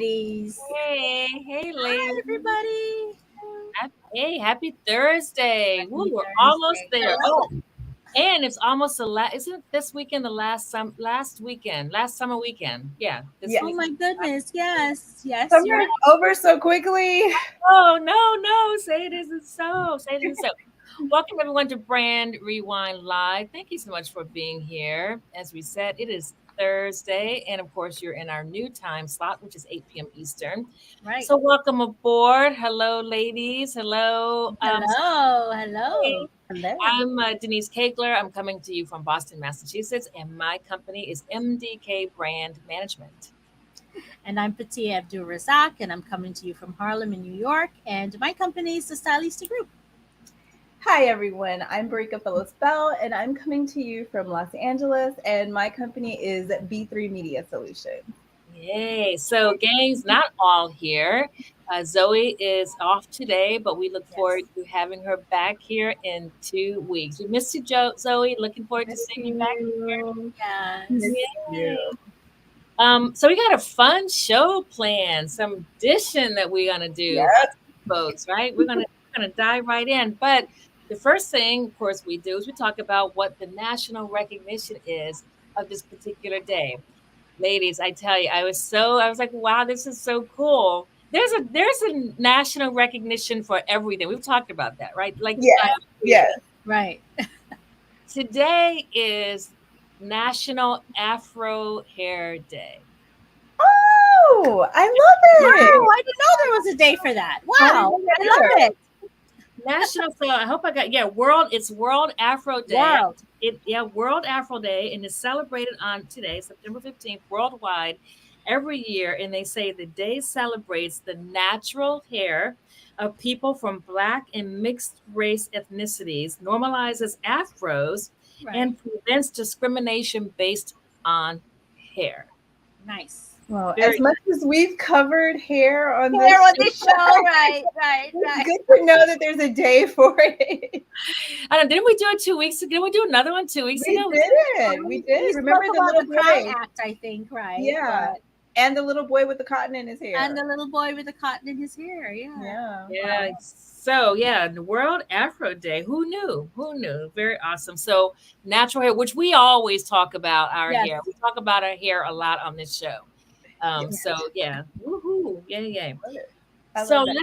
ladies. Hey, Hi, ladies. everybody. Happy Thursday. Woo, Happy we're almost Thursday. there. Hello. Oh, and it's almost the last, isn't this weekend the last summer weekend? Yeah, this Oh, Yes. week. my goodness. Yes. Yes, you're Summer is right. over so quickly. Oh, no, say it isn't so. Say it isn't so. Welcome everyone to Brand Rewind Live. Thank you so much for being here. As we said, it is Thursday, and of course, you're in our new time slot, which is 8 p.m. Eastern. Right. So, welcome aboard. Hello, ladies. Hello. Hello. Hello. Hello. I'm Denise Kegler. I'm coming to you from Boston, Massachusetts, and my company is MDK Brand Management. And I'm Patia Abdul Razak, and I'm coming to you from Harlem in New York. And my company is the Stylista Group. Hi, everyone. I'm Barika Phyllis Bell, and I'm coming to you from Los Angeles, and my company is B3 Media Solutions. Yay. So, gang's not all here. Zoe is off today, but we look Yes. forward to having her back here in 2 weeks. We missed you, Zoe. Looking forward to Miss seeing you back here. you. Yes. Miss Yay. you. So we got a fun show planned, some dishing that we're gonna do, Yes. folks, right? We're gonna dive right in. But the first thing, of course, we do is we talk about what the national recognition is of this particular day. Ladies, I tell you, I was like, wow, this is so cool. There's a national recognition for everything. We've talked about that, right? Like Yes. Yes. Right. today is National Afro Hair Day. Oh, I Wow. love it. I didn't know there was a day for that. I didn't Wow. know that I love either. it. National so I hope I got it's World Afro Day. World. World Afro Day, and it's celebrated on today, September 15th, worldwide every year. And they say the day celebrates the natural hair of people from black and mixed race ethnicities, normalizes afros, Right. and prevents discrimination based on hair. Nice. Well, as Very much as we've covered hair on Here this on show, this show. Right. Right. it's Right. good to know that there's a day for it. I don't didn't we do it 2 weeks ago? Didn't we do another one 2 weeks We ago? did. We We did. spoke Remember the about the little Crown boy? Act, I think, right? Yeah. And the little boy with the cotton in his And hair. the little boy with the cotton in his hair. Yeah. Yeah. Yeah. So yeah, the World Afro Day. Who knew? Who knew? Very awesome. So natural hair, which we always talk about our Yes. hair. We talk about our hair a lot on this show. Yes. So yeah. Woohoo. Yeah. Love it. I So love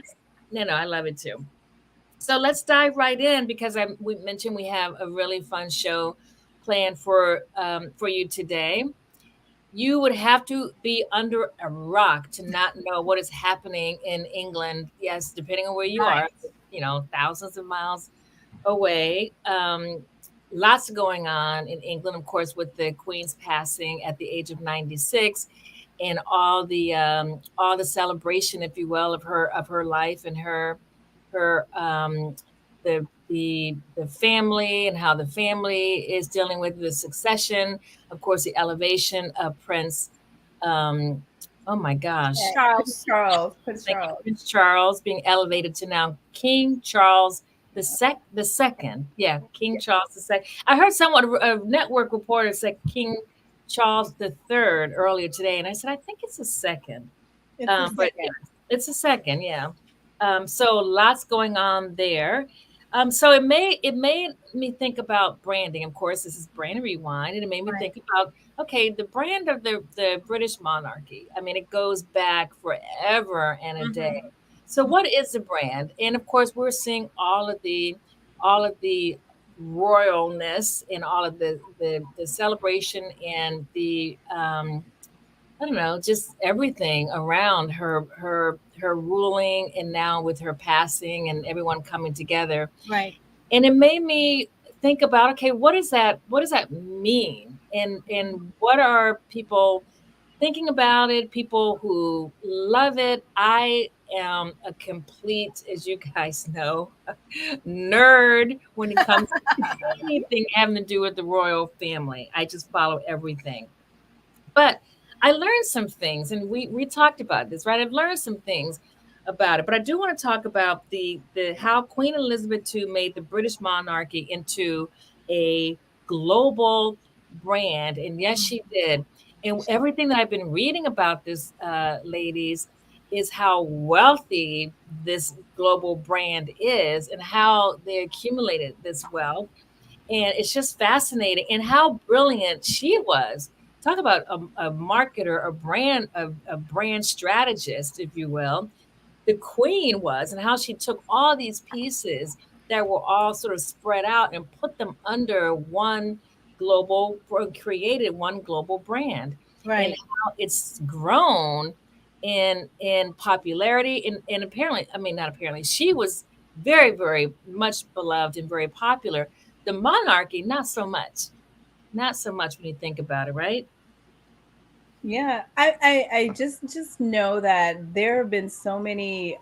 that. I love it too. So let's dive right in because we mentioned we have a really fun show planned for you today. You would have to be under a rock to not know what is happening in England. Yes, depending on where you Right. are, thousands of miles away. Lots going on in England, of course, with the Queen's passing at the age of 96, and all the celebration, if you will, of her life and her the family and how the family is dealing with the succession, of course, the elevation of Prince. Oh my gosh, Prince Charles. Charles. Prince thank you, Charles. Prince Charles being elevated to now King Charles the second. Yeah, King Yeah. Charles the second. I heard someone a network reporter said King Charles the third earlier today, and I said I think it's a second. It's the But yeah, second. it's a second. Yeah. So lots going on there. So it made me think about branding. Of course, this is Brand Rewind, and it made me Right. think about okay, the brand of the British monarchy. I mean, it goes back forever and a day. Hmm. So what is the brand? And of course, we're seeing all of the royalness and all of the celebration and the I don't know, just everything around her ruling and now with her passing and everyone coming together. Right. And it made me think about okay, what does that mean? And what are people thinking about it? People who love it. I am a complete, as you guys know, nerd when it comes to anything having to do with the royal family. I just follow everything. But I learned some things, and we talked about this, right? I've learned some things about it, but I do want to talk about the how Queen Elizabeth II made the British monarchy into a global brand, and yes, she did. And everything that I've been reading about this, ladies, is how wealthy this global brand is and how they accumulated this wealth. And it's just fascinating and how brilliant she was. Talk about a marketer, a brand strategist, if you will. The queen was, and how she took all these pieces that were all sort of spread out and put them under one created one global brand, and Right. how it's grown in popularity. And apparently, I mean, not apparently, she was very, very much beloved and very popular. The monarchy, not so much. Not so much when you think about it, right? Yeah, I just know that there have been so many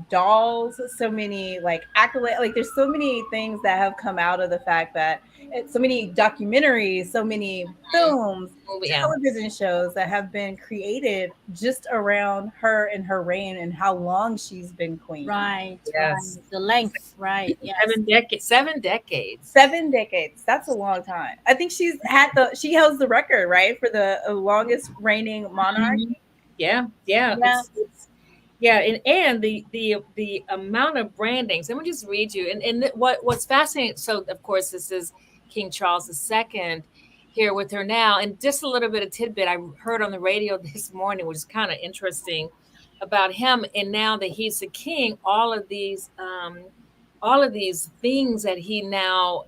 dolls, so many like accolades, like there's so many things that have come out of the fact that so many documentaries, so many films, Yeah. television shows that have been created just around her and her reign and how long she's been queen. Right. Yes. Right. The length. Right. Yes. 7 decades. 7 decades. 7 decades. That's a long time. I think she holds the record, right, for the longest reigning monarch. Mhm. Yeah, yeah, Yeah. it's yeah, and the amount of brandings. Let me just read you. And what's fascinating. So of course this is King Charles II here with her now, and just a little bit of tidbit I heard on the radio this morning, which is kind of interesting about him. And now that he's the king, all of these things that he now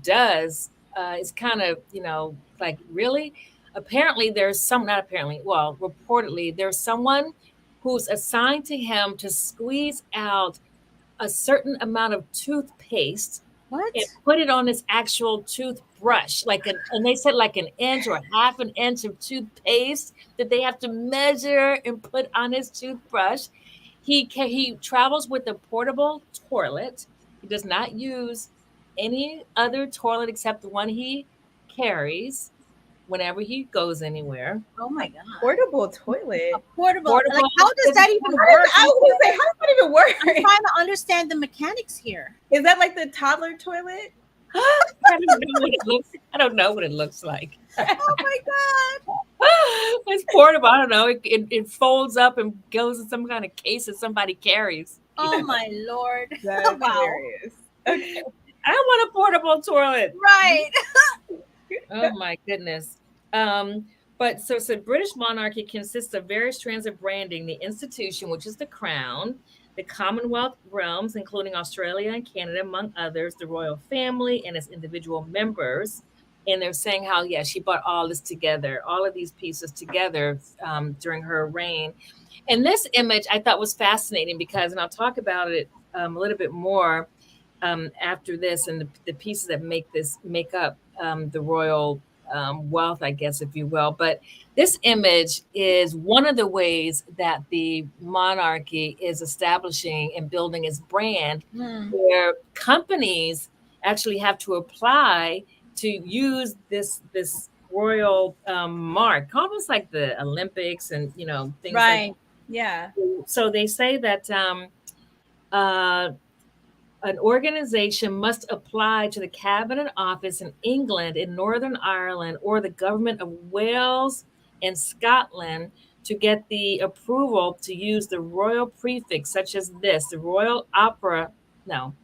does is kind of, like, really. Apparently there's some, not apparently, well, reportedly there's someone who's assigned to him to squeeze out a certain amount of toothpaste and What? put it on his actual toothbrush, and they said like an inch or half an inch of toothpaste that they have to measure and put on his toothbrush. He travels with a portable toilet. He does not use any other toilet except the one he carries whenever he goes anywhere. Oh my God. Portable A toilet. portable. Like, Portable. how does that even work? I was gonna say, how does that even I'm work? trying to understand the mechanics here. Is that like the toddler toilet? I don't know what it looks like. Oh my God. It's portable. I don't know. It folds up and goes in some kind of case that somebody carries. Oh my Lord. That's Wow. hilarious. Okay. I want a portable toilet. Right. Oh my goodness. Um, but British monarchy consists of various strands of branding: the institution, which is the crown, the Commonwealth realms, including Australia and Canada, among others, the royal family and its individual members. And they're saying how, yeah, she brought all this together, all of these pieces together during her reign. And this image I thought was fascinating because, and I'll talk about it a little bit more after this, and the pieces that make up the royal wealth, I guess, if you will. But this image is one of the ways that the monarchy is establishing and building its brand, Hmm. where companies actually have to apply to use this royal mark, almost like the Olympics and things like. Right. Yeah. So they say that uh, an organization must apply to the Cabinet Office in England, in Northern Ireland, or the government of Wales and Scotland to get the approval to use the royal prefix, such as this, the Royal Opera. No,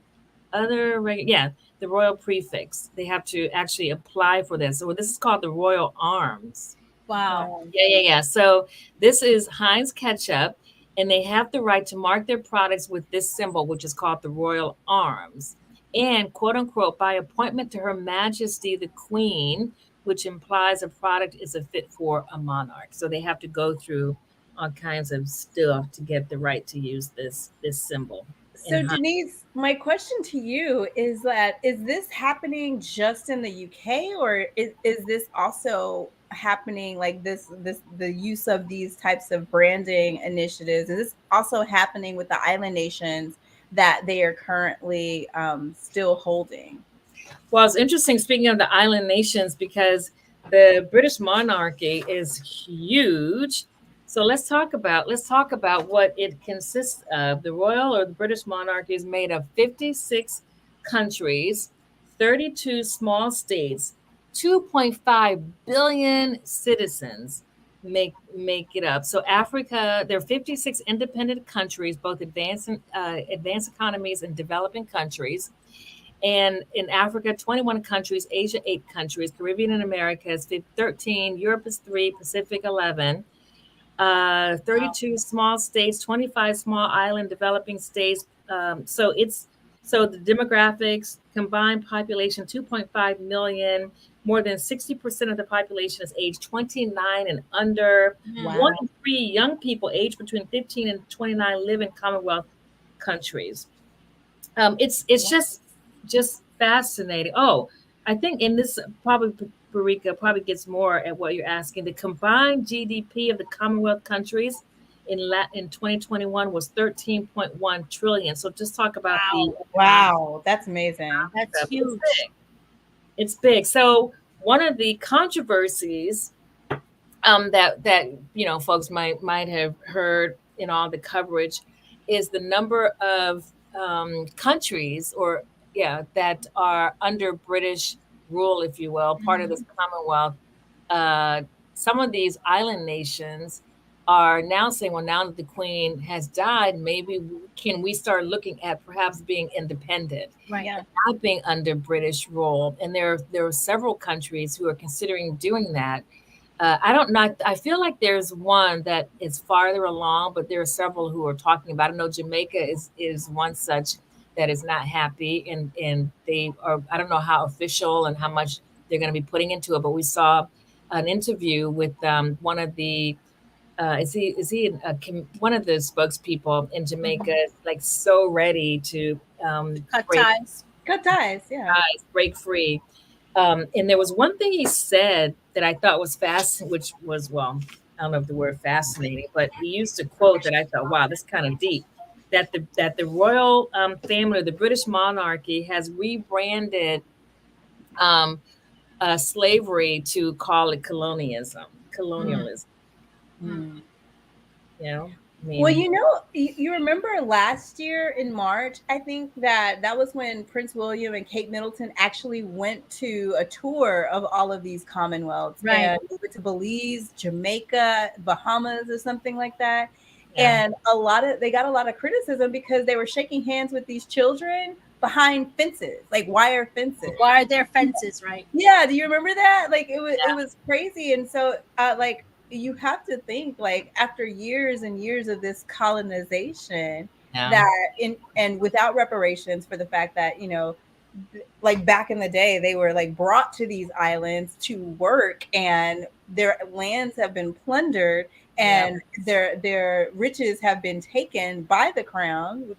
yeah, the royal prefix. They have to actually apply for this. So this is called the Royal Arms. Wow. Yeah. So this is Heinz ketchup, and they have the right to mark their products with this symbol, which is called the Royal Arms, and quote unquote, by appointment to Her Majesty the Queen, which implies a product is a fit for a monarch. So they have to go through all kinds of stuff to get the right to use this symbol. So Denise, my question to you is that is this happening just in the UK, or is this also happening like this the use of these types of branding initiatives? Is this also happening with the island nations that they are currently still holding? Well, it's interesting, speaking of the island nations, because the British monarchy is huge. So let's talk about what it consists of. The royal or the British monarchy is made of 56 countries, 32 small states, 2.5 billion citizens make it up. So Africa, there are 56 independent countries, both advanced economies and developing countries. And in Africa, 21 countries, Asia, 8 countries, Caribbean and America is 13, Europe is 3, Pacific 11, Wow. 32 small states, 25 small island developing states. So the demographics, combined population 2.5 million, more than 60% of the population is age 29 and under. Mm. One Wow. in three young people aged between 15 and 29 live in Commonwealth countries. It's Wow. just fascinating. Oh, I think in this probably Parika probably gets more at what you're asking. The combined GDP of the Commonwealth countries in 2021 was 13.1 trillion. So just talk about the Wow. economic Wow. That's amazing. That's stuff. It's huge. big. It's big. So one of the controversies that folks might have heard in all the coverage is the number of countries or that are under British rule, if you will, part of this Mhm. Commonwealth. Uh, some of these island nations are now saying, well, now that the Queen has died, maybe can we start looking at perhaps being independent Right. Yeah. and not being under British rule? And there are several countries who are considering doing that. I don't know. I feel like there's one that is farther along, but there are several who are talking about it. I know Jamaica is one such that is not happy, and they are. I don't know how official and how much they're going to be putting into it, but we saw an interview with one of the one of the spokespeople in Jamaica, Mhm. like so ready to To cut break ties. Good ties. Yeah. ties, break free. And there was one thing he said that I thought was which was, well, I don't know if the word fascinating, but he used a quote that I thought, wow, that's kind of deep. That the royal family, the British monarchy, has rebranded um, slavery to call it colonialism. Mm. Colonialism, Mm. Mm. you know. I Well, mean, you remember last year in March, I think that was when Prince William and Kate Middleton actually went to a tour of all of these Commonwealths, Right. and they went to Belize, Jamaica, Bahamas, or something like that. yeah, And they got a lot of criticism because they were shaking hands with these children behind fences, like wire fences. Why are there fences, right? Yeah, do you remember that? Like it yeah, was crazy. And so like you have to think like after years and years of this colonization yeah, that in and without reparations for the fact that, like back in the day they were like brought to these islands to work and their lands have been plundered yeah, and their riches have been taken by the crown.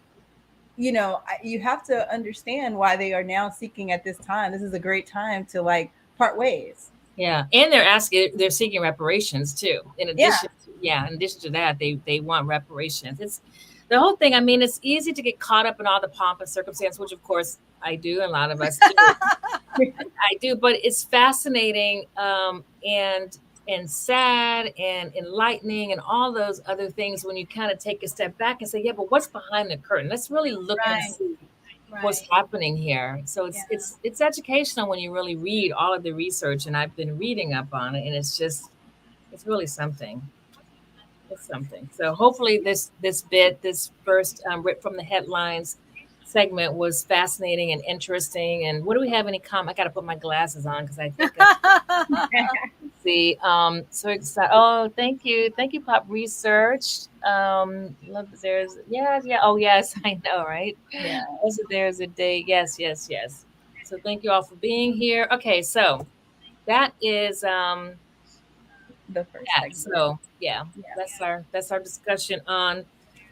You have to understand why they are now seeking at this time. This is a great time to like part ways. yeah. And they're seeking reparations too. Yeah. In addition to that, they want reparations. It's the whole thing. I mean, it's easy to get caught up in all the pomp and circumstance, which of course I do, and a lot of us do. I do, but it's fascinating and sad and enlightening and all those other things when you kind of take a step back and say, yeah, but what's behind the curtain? Let's really look and Right. see what's Right. happening here. So Yeah. it's educational when you really read all of the research, and I've been reading up on it, and it's really something. It's something. So hopefully this first rip from the headlines segment was fascinating and interesting. And what do we have any comment? I got to put my glasses on because I think I see. So excited. Oh, thank you, Pop Research. Look, there's yeah. Oh yes, I know, right? Yeah. Also, there's a day. Yes, yes, yes. So thank you all for being here. Okay, so that is The first that. segment. So yeah, that's our discussion on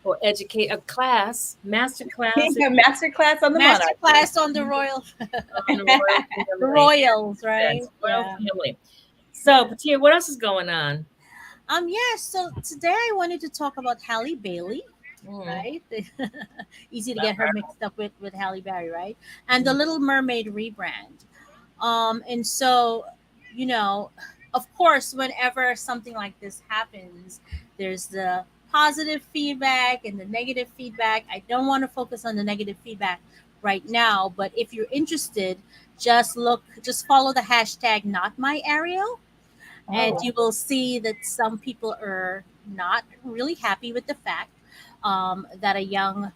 or educate a class, master class Yeah. Master class on the Master monarchy. class on the royal on the royal family. royals, right? Yes, royal Yeah. family. So, Yeah. Patia, what else is going on? Yeah, so today I wanted to talk about Halle Bailey, Mm, right? Easy to love get her her. mixed up with Halle Berry, right? And the Mm, Little Mermaid rebrand. And so, you know, of course, whenever something like this happens, there's the positive feedback and the negative feedback. I don't want to focus on the negative feedback, right now. But if you're interested, just follow the hashtag not my Ariel, and Oh, you will see that some people are not really happy with the fact that a young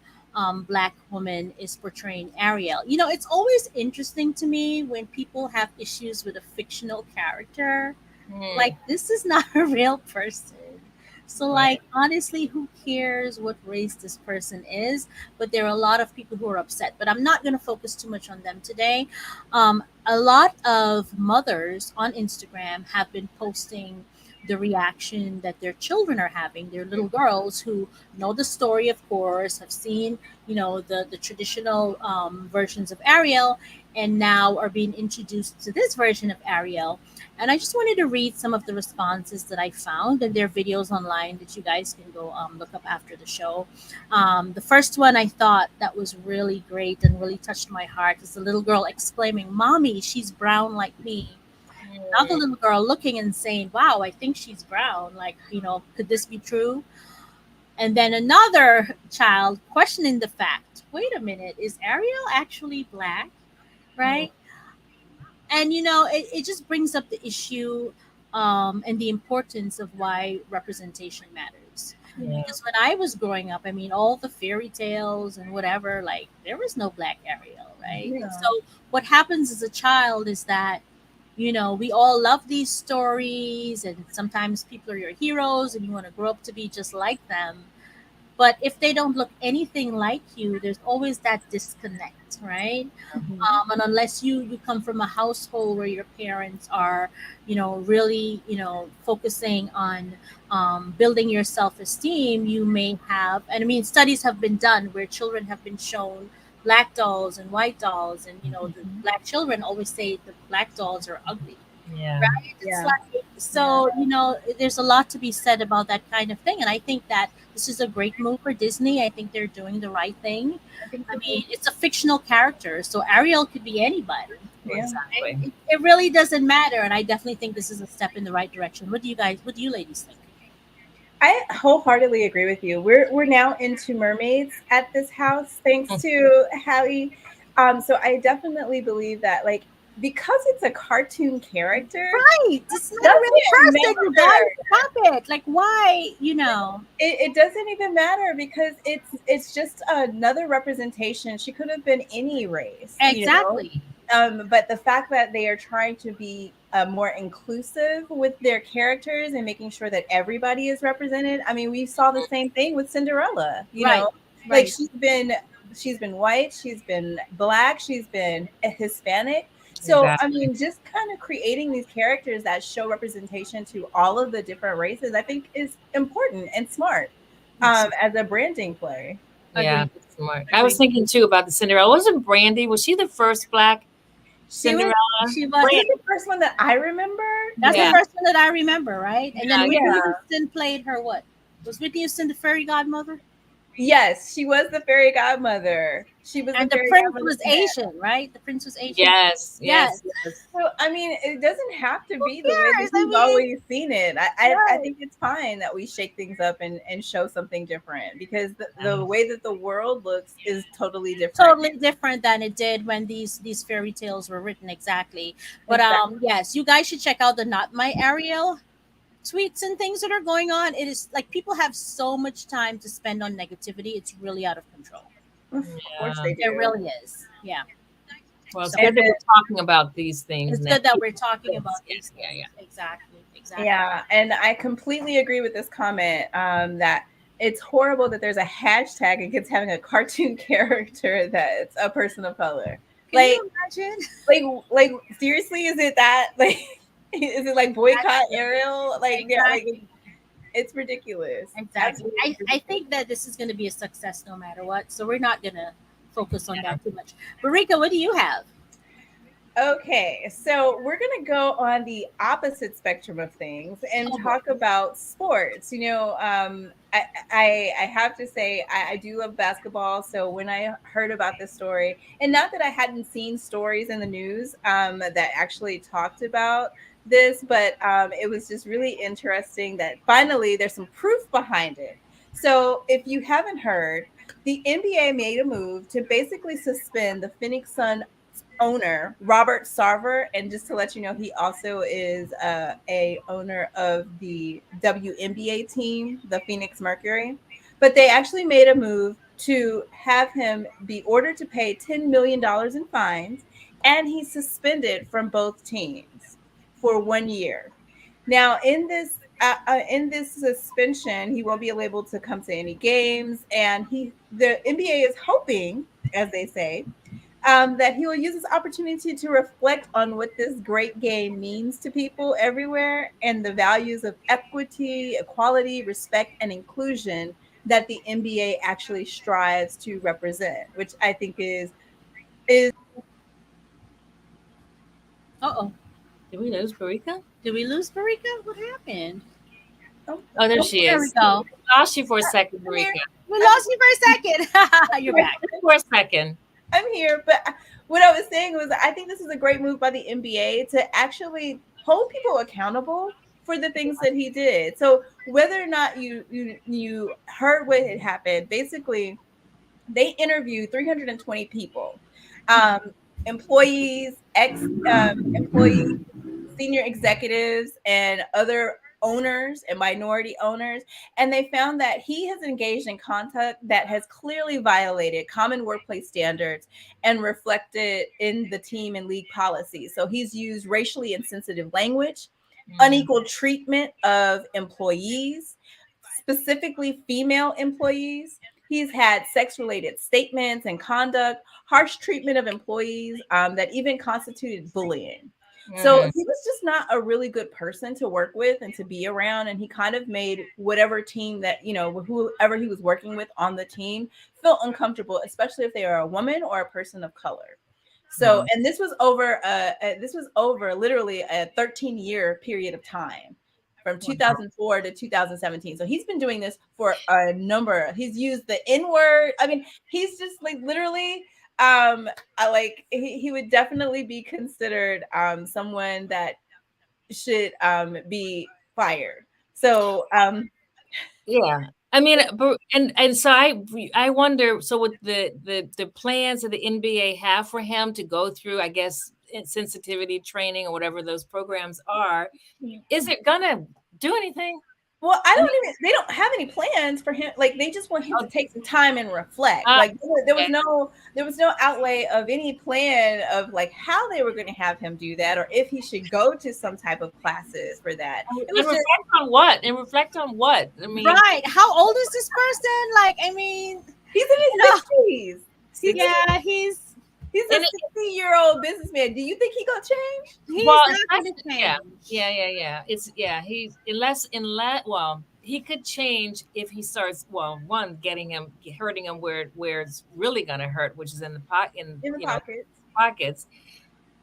black woman is portraying Ariel. You know, it's always interesting to me when people have issues with a fictional character. Like, Mm, this is not a real person. So, right. like, honestly, who cares what race this person is? But there are a lot of people who are upset. But I'm not going to focus too much on them today. A lot of mothers on Instagram have been posting the reaction that their children are having, their little girls who know the story, of course, have seen, the traditional versions of Ariel, and now are being introduced to this version of Ariel. And I just wanted to read some of the responses that I found, and there are videos online that you guys can go look up after the show. The first one I thought that was really great and really touched my heart is the little girl exclaiming, "Mommy, she's brown like me." Another Mm, little girl looking and saying, "Wow, I think she's brown. Like, could this be true?" And then another child questioning the fact, "Wait a minute, is Ariel actually black?" mm, Right? And it just brings up the issue, and the importance of why representation matters. yeah. Because when I was growing up, I mean, all the fairy tales and whatever, like, there was no black Ariel, right? And yeah. so what happens as a child is that, we all love these stories, and sometimes people are your heroes and you want to grow up to be just like them. But if they don't look anything like you, there's always that disconnect, right? Mhm. And unless you come from a household where your parents are, really, focusing on building your self-esteem, you may have, and I mean, studies have been done where children have been shown black dolls and white dolls, and the Mhm. black children always say the black dolls are ugly, Yeah. right? It's Yeah. like, Yeah. so there's a lot to be said about that kind of thing, and I think that this is a great move for Disney. I think they're doing the right thing. I think I so too. mean, it's a fictional character, so Ariel could be anybody. Yeah. Right? Exactly. It really doesn't matter, and I definitely think this is a step in the right direction. What do you ladies think? I wholeheartedly agree with you. We're now into mermaids at this house, thanks Mm, to Hallie. So I definitely believe that, like, because it's a cartoon character, Right, it's not a real doesn't person, you guys. matter. Stop it. Like, why? It doesn't even matter because it's just another representation. She could have been any race, you know. Exactly. But the fact that they are trying to be more inclusive with their characters and making sure that everybody is represented. I mean, we saw the same thing with Cinderella. You know, Right. like Right. she's been white, she's been black, she's been a Hispanic. So, I exactly. mean, just kind of creating these characters that show representation to all of the different races, I think is important and smart It's as a branding play. Yeah, agreed. that's smart. I was Agreed. thinking too about the Cinderella. Wasn't Brandy? Was she the first black She was Cinderella? She she was. was Brandy. the first one that I remember. That's the Yeah. Maybe first one that I remember, right? And then Yeah. Whitney yeah. Houston played her. What was Whitney Houston the fairy godmother? Yes, she was the fairy godmother. She was the And the fairy prince godmother was for that. Asian, right? The prince was Asian. Yes. Yes. Yes. Yes. So I mean, it doesn't have to Who be the way that cares? I we've mean, always seen it. I right. think it's fine that we shake things up and show something different because the Yeah. way that the world looks is totally different Totally different than it did when these fairy tales were written, exactly. now. But Exactly. yes, you guys should check out the Not My Ariel tweets and things that are going on. It is like people have so much time to spend on negativity. It's really out of control. Of course Yeah. they It do. really is. Yeah. Well, it's So good And that then, we're talking about these things it's now. good that we're talking Yes. about Yeah. these Yeah. things. Exactly. Exactly. yeah, and I completely agree with this comment that it's horrible that there's a hashtag against having a cartoon character that's a person of color. Can Like, you imagine? like seriously, is it that like is it like boycott Exactly. Ariel? Like yeah, like Exactly. it's ridiculous. Exactly. Absolutely I ridiculous. think that this is going to be a success no matter what. So we're not going to focus on that too much. But Rika, what do you have? Okay, so we're going to go on the opposite spectrum of things and Oh boy. talk about sports. I have to say I do love basketball. So when I heard about this story, and not that I hadn't seen stories in the news that actually talked about this, but it was just really interesting that finally there's some proof behind it. So if you haven't heard, The NBA made a move to basically suspend the Phoenix Sun owner Robert Sarver, and just to let you know, he also is a owner of the WNBA team, the Phoenix Mercury. But they actually made a move to have him be ordered to pay $10 million in fines, and he's suspended from both teams for 1 year. Now, in this suspension, he won't be able to come to any games, and the NBA is hoping, as they say, that he will use this opportunity to reflect on what this great game means to people everywhere and the values of equity, equality, respect, and inclusion that the NBA actually strives to represent, which I think is Uh-oh. Did we lose Parika? Did we lose Marika? What happened? oh, Oh, there Oh, she there we is. go. Lost you for a second, I'm here. Parika. We I'm, lost you for a second. You're back. For a second. I'm here. But what I was saying was, I think this is a great move by the NBA to actually hold people accountable for the things that he did. So whether or not you heard what had happened, basically they interviewed 320 people, um, employees, employees, senior executives, and other owners and minority owners. And they found that he has engaged in conduct that has clearly violated common workplace standards and reflected in the team and league policies. So he's used racially insensitive language, Mm, unequal treatment of employees, specifically female employees. He's had sex related statements and conduct, harsh treatment of employees that even constituted bullying. So mm, he was just not a really good person to work with and to be around. And he kind of made whatever team that, whoever he was working with on the team feel uncomfortable, especially if they are a woman or a person of color. So, wow. and this was over literally a 13-year period of time from Wow. 2004 to 2017. So he's been doing this for a number. He's used the N word. I mean, he's just like literally I like he would definitely be considered someone that should be fired. So Yeah. I mean, but and so I wonder. So with the plans that the NBA have for him to go through, I guess sensitivity training or whatever those programs are, is it gonna do anything? well, I mean, they don't have any plans for him. Like they just want him to oh, take some time and reflect. uh, Like okay. there was no outlay of any plan of like how they were going to have him do that or if he should go to some type of classes for that. It And was just reflect on what? And reflect on what? I mean, Right. How old is this person? Like, I mean, he's in you know, his 60s. He's in six. yeah, he's a And 60-year-old businessman. Do you think he gonna change? he's well, not unless going to yeah, change. yeah. It's yeah. He unless well, he could change if he starts well, one getting him hurting him where it's really gonna hurt, which is in the pot in In the pockets. pockets.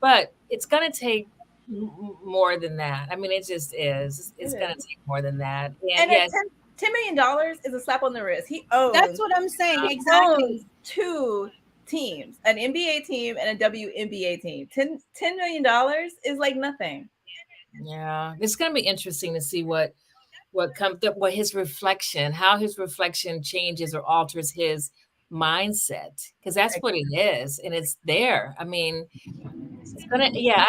But it's gonna take more than that. I mean, it just is. It It's gonna is. take more than that. And And at yes, $10 million is a slap on the wrist. That's what I'm saying. He Exactly. owns two teams, an NBA team and a WNBA team. $10 million is like nothing. yeah, it's gonna be interesting to see what comes up, what his reflection, how his reflection changes or alters his mindset, because that's what it is, and it's there. I mean, it's gonna, yeah.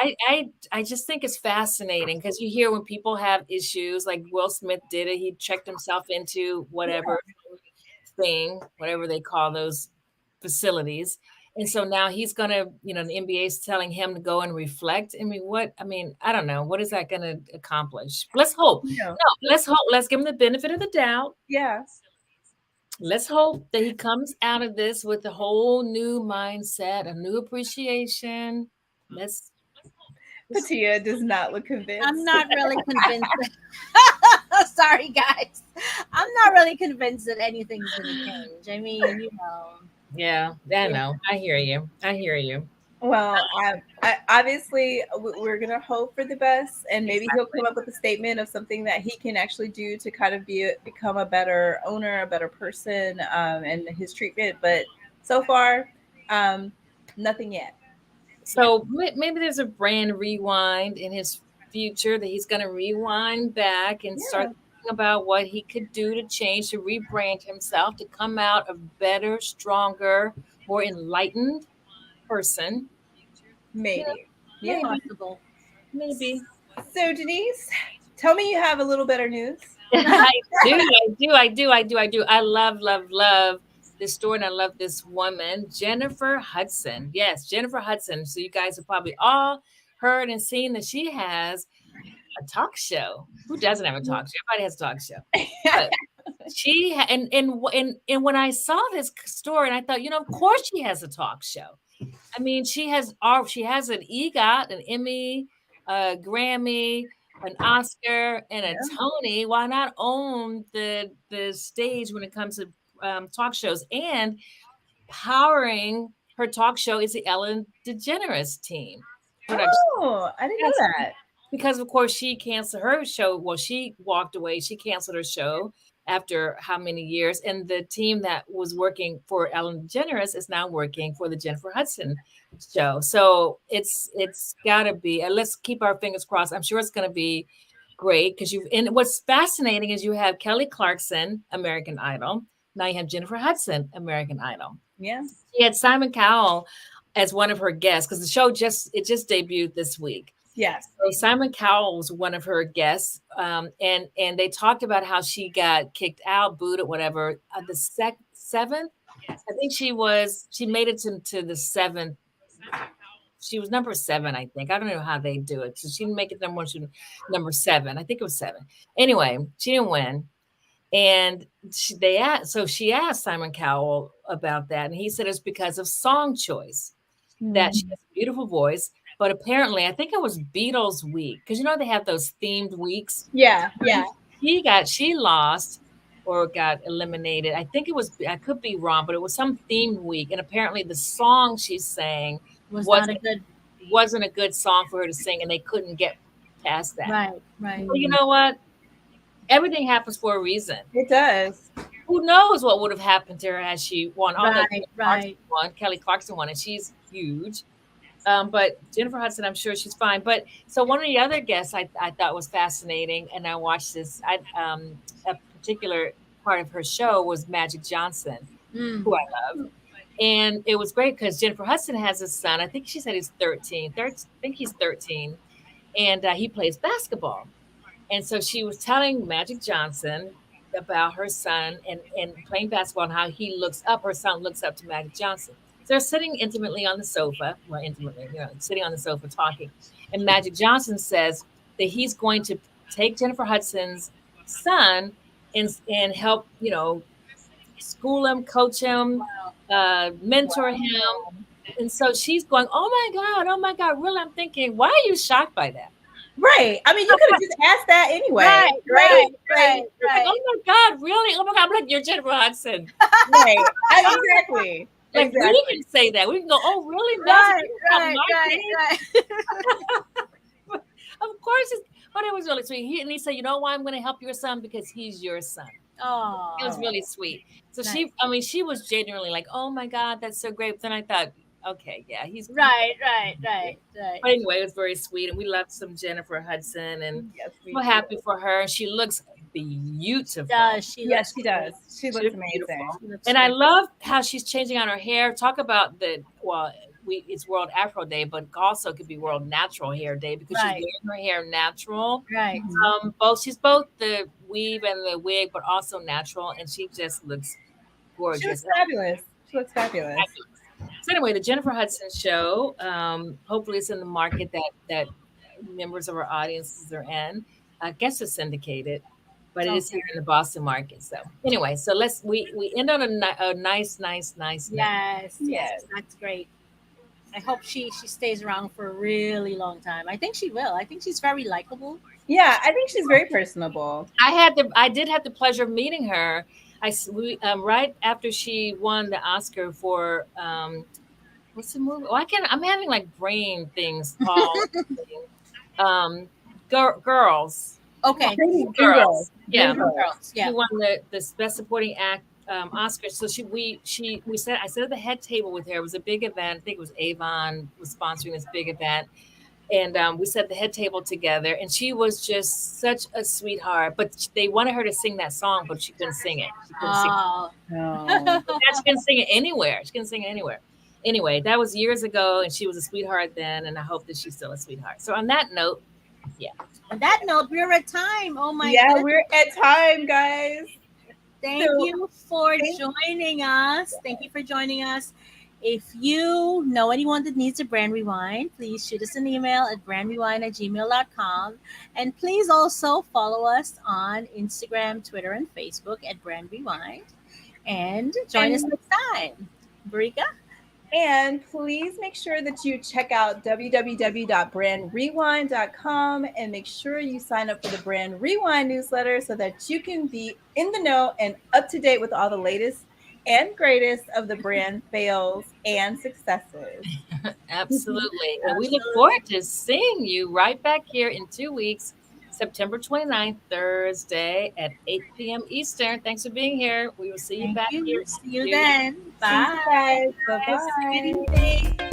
I just think it's fascinating because you hear when people have issues, like Will Smith did it. He checked himself into whatever thing, whatever they call those facilities. And so now he's gonna, the NBA is telling him to go and reflect. I mean, what? I mean, I don't know. What is that gonna accomplish? Let's hope. No. No, let's hope. Let's give him the benefit of the doubt. Yeah. Let's hope that he comes out of this with a whole new mindset, a new appreciation. Let's, let's Patia does not look I'm convinced. not really convinced. Sorry, guys. I'm not really convinced that anything's going to change. I mean, yeah, I know. I hear you. I hear you. Well, obviously, we're going to hope for the best, and maybe he'll Exactly. come up with a statement of something that he can actually do to kind of become a better owner, a better person, and his treatment. But so far, um, nothing yet. So maybe there's a brand rewind in his future that he's going to rewind back and start Yeah. talking about what he could do to change, to rebrand himself, to come out a better, stronger, more enlightened person. You know, Maybe. Yeah. maybe, Possible. maybe. So Denise, tell me you have a little better news. I do. I love, love, love this story, and I love this woman, Jennifer Hudson. Yes, Jennifer Hudson. So you guys have probably all heard and seen that she has a talk show. Who doesn't have a talk show? Everybody has a talk show. But and when I saw this story, and I thought, of course she has a talk show. I mean, she has an EGOT, an Emmy, a Grammy, an Oscar, and a Yeah. Tony. Why not own the stage when it comes to talk shows? And powering her talk show is the Ellen DeGeneres team production. Oh, I didn't know Yes, that. because of course she canceled her show. Well, she walked away. She canceled her show after how many years? And the team that was working for Ellen DeGeneres is now working for the Jennifer Hudson show. So it's got to be. And let's keep our fingers crossed. I'm sure it's going to be great because you. And what's fascinating is you have Kelly Clarkson, American Idol. Now you have Jennifer Hudson, American Idol. Yeah. She had Simon Cowell as one of her guests because the show just debuted this week. Yes. So Simon Cowell was one of her guests, and they talked about how she got kicked out, booted, whatever. The seventh, I think she made it to the seventh. She was number seven, I think. I don't know how they do it. So she didn't make it number one. She was number seven. I think it was seven. Anyway, she didn't win. And she asked Simon Cowell about that, and he said it's because of song choice that she Mm. has a beautiful voice. But apparently, I think it was Beatles week because they have those themed weeks. Yeah. Yeah. She lost or got eliminated. I think it was. I could be wrong, but it was some themed week, and apparently the song she sang Was not a wasn't good. wasn't a good song for her to sing, and they couldn't get past that. Right. Right. Well, you Mm. know what? Everything happens for a reason. It does. Who knows what would have happened to her had she won? Although Right. Right. Kelly Clarkson won, and she's huge. But Jennifer Hudson, I'm sure she's fine. But so one of the other guests I thought was fascinating, and I watched this. A particular part of her show was Magic Johnson, Mm. who I love, and it was great because Jennifer Hudson has a son. I think she said he's 13. I think he's 13, and he plays basketball. And so she was telling Magic Johnson about her son and playing basketball and how her son looks up to Magic Johnson. So they're sitting intimately on the sofa, well, intimately, sitting on the sofa talking. And Magic Johnson says that he's going to take Jennifer Hudson's son and help, school him, coach him, Wow. mentor him. And so she's going, oh my God, really? I'm thinking, why are you shocked by that? Right. I mean, you could have just asked that anyway. Right. Right. Right. Right. Like, Right. oh my God, really? Oh my God, I'm like, you're Jennifer Hudson. Right. Exactly. Like, Exactly. we can say that. We can go, oh, really? Right. Magic? You got Right. my Right. kid? Right. Of course. But it was really sweet. He said, you know why I'm going to help your son? Because he's your son. It was Oh. really sweet. So Nice. she was genuinely like, oh my God, that's so great. But then I thought, okay, yeah, he's Right. Right. Right. Right. But anyway, it was very sweet. And we loved some Jennifer Hudson and Yes, we so do. happy for her. And she looks beautiful. Does she? Yes, looks she great. does. She She looks looks amazing. beautiful. She looks And I great. love how she's changing out her hair. Talk about it's World Afro Day, but also could be World Natural Hair Day because she's Right. wearing her hair natural. Right. Mhm. She's both the weave and the wig, but also natural, and she just looks She looks gorgeous. fabulous. She looks fabulous. So anyway, the Jennifer Hudson show. Hopefully, it's in the market that members of our audiences are in. I guess it's syndicated, but it is Okay. here in the Boston market. So anyway, so we end on a nice note. Yes. Yes. Yes. That's great. I hope she stays around for a really long time. I think she will. I think she's very likable. Yeah, I think she's very personable. I did have the pleasure of meeting her. Right after she won the Oscar for what's the movie? Oh, I'm having like brain things all girls. Okay. Dream Girls. Yeah. Dream Girls. Girls. She Yeah. won the best supporting act Oscar. So I sat at the head table with her. It was a big event. I think it was Avon was sponsoring this big event. and we set the head table together, and she was just such a sweetheart. But they wanted her to sing that song, but she couldn't sing it. She couldn't sing. Oh. No. She couldn't sing it anywhere. She couldn't sing it anywhere. Anyway, that was years ago, and she was a sweetheart then, and I hope that she's still a sweetheart. So on that note, yeah. On that note, we're at time. Oh my Yeah, goodness. we're at time, guys. Thank So you for thank joining us. Thank you for joining us. If you know anyone that needs a brand rewind, please shoot us an email at brandrewind@gmail.com. And please also follow us on Instagram, Twitter, and Facebook at Brand Rewind. And join us and next time. Brika? And please make sure that you check out www.brandrewind.com and make sure you sign up for the Brand Rewind newsletter so that you can be in the know and up to date with all the latest and greatest of the brand fails and successes. Absolutely. And we look Absolutely. forward to seeing you right back here in 2 weeks, September 29th, Thursday at 8 p.m. Eastern. Thanks for being here. We will see you Thank back here you. in See you 2 weeks. then. See you Bye. guys. Bye Guys, have a good bye. evening.